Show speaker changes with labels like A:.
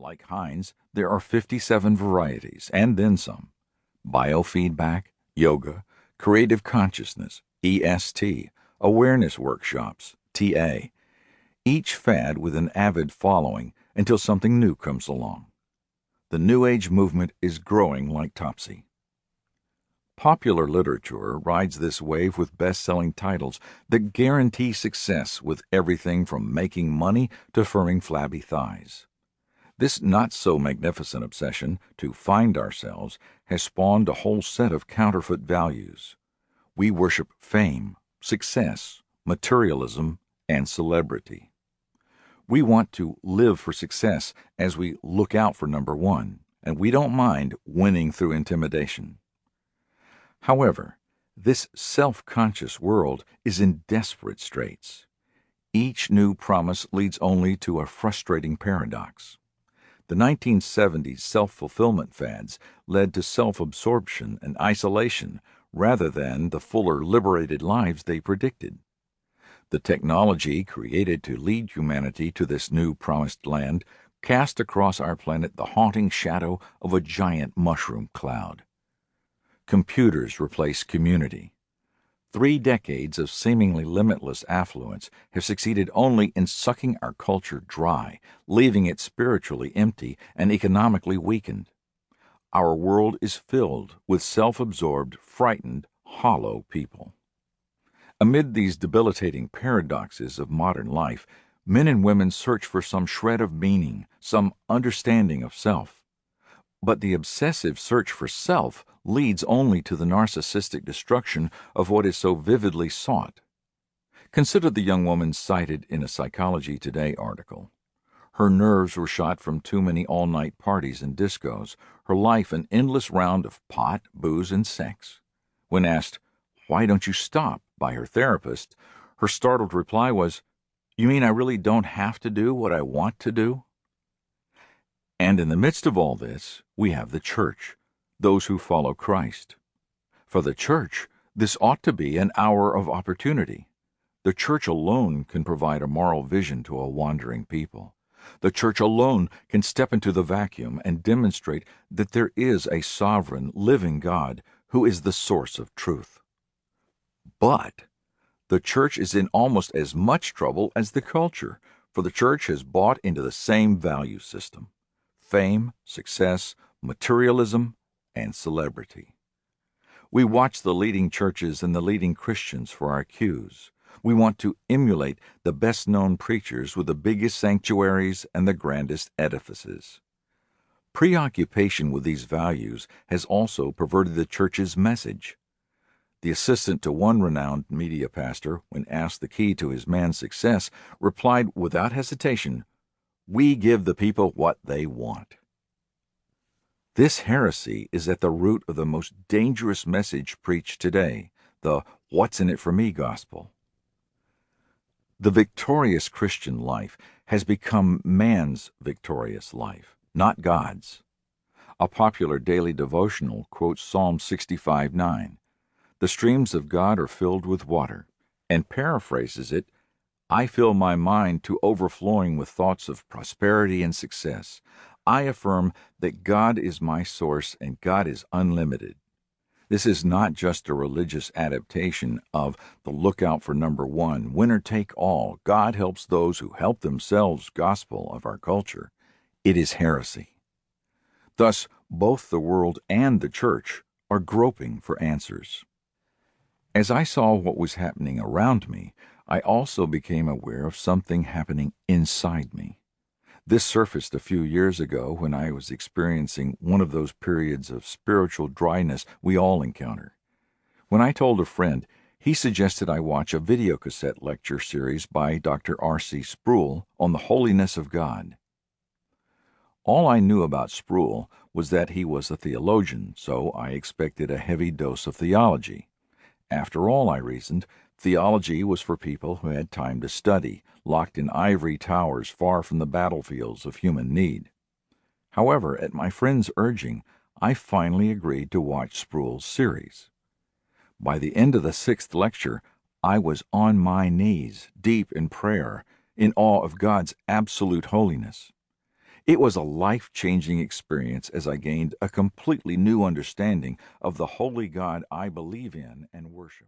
A: Like Heinz, there are 57 varieties, and then some. Biofeedback, yoga, creative consciousness, EST, awareness workshops, TA. Each fad with an avid following until something new comes along. The New Age movement is growing like Topsy. Popular literature rides this wave with best-selling titles that guarantee success with everything from making money to firming flabby thighs. This not-so-magnificent obsession to find ourselves has spawned a whole set of counterfeit values. We worship fame, success, materialism, and celebrity. We want to live for success as we look out for number one, and we don't mind winning through intimidation. However, this self-conscious world is in desperate straits. Each new promise leads only to a frustrating paradox. The 1970s self-fulfillment fads led to self-absorption and isolation rather than the fuller, liberated lives they predicted. The technology created to lead humanity to this new promised land cast across our planet the haunting shadow of a giant mushroom cloud. Computers replace community. 3 decades of seemingly limitless affluence have succeeded only in sucking our culture dry, leaving it spiritually empty and economically weakened. Our world is filled with self-absorbed, frightened, hollow people. Amid these debilitating paradoxes of modern life, men and women search for some shred of meaning, some understanding of self. But the obsessive search for self leads only to the narcissistic destruction of what is so vividly sought. Consider the young woman cited in a Psychology Today article. Her nerves were shot from too many all-night parties and discos, her life an endless round of pot, booze, and sex. When asked, "Why don't you stop?" by her therapist, her startled reply was, "You mean I really don't have to do what I want to do?" And in the midst of all this, we have the church, those who follow Christ. For the church, this ought to be an hour of opportunity. The church alone can provide a moral vision to a wandering people. The church alone can step into the vacuum and demonstrate that there is a sovereign, living God who is the source of truth. But the church is in almost as much trouble as the culture, for the church has bought into the same value system: fame, success, materialism, and celebrity. We watch the leading churches and the leading Christians for our cues. We want to emulate the best-known preachers with the biggest sanctuaries and the grandest edifices. Preoccupation with these values has also perverted the church's message. The assistant to one renowned media pastor, when asked the key to his man's success, replied without hesitation, "We give the people what they want." This heresy is at the root of the most dangerous message preached today, the "what's in it for me" gospel. The victorious Christian life has become man's victorious life, not God's. A popular daily devotional quotes Psalm 65:9. "The streams of God are filled with water," and paraphrases it, "I fill my mind to overflowing with thoughts of prosperity and success. I affirm that God is my source and God is unlimited." This is not just a religious adaptation of the "look out for number one, winner take all, God helps those who help themselves" gospel of our culture. It is heresy. Thus, both the world and the church are groping for answers. As I saw what was happening around me, I also became aware of something happening inside me. This surfaced a few years ago when I was experiencing one of those periods of spiritual dryness we all encounter. When I told a friend, he suggested I watch a videocassette lecture series by Dr. R.C. Sproul on the holiness of God. All I knew about Sproul was that he was a theologian, so I expected a heavy dose of theology. After all, I reasoned, theology was for people who had time to study, locked in ivory towers far from the battlefields of human need. However, at my friend's urging, I finally agreed to watch Sproul's series. By the end of the 6th lecture, I was on my knees, deep in prayer, in awe of God's absolute holiness. It was a life-changing experience as I gained a completely new understanding of the holy God I believe in and worship.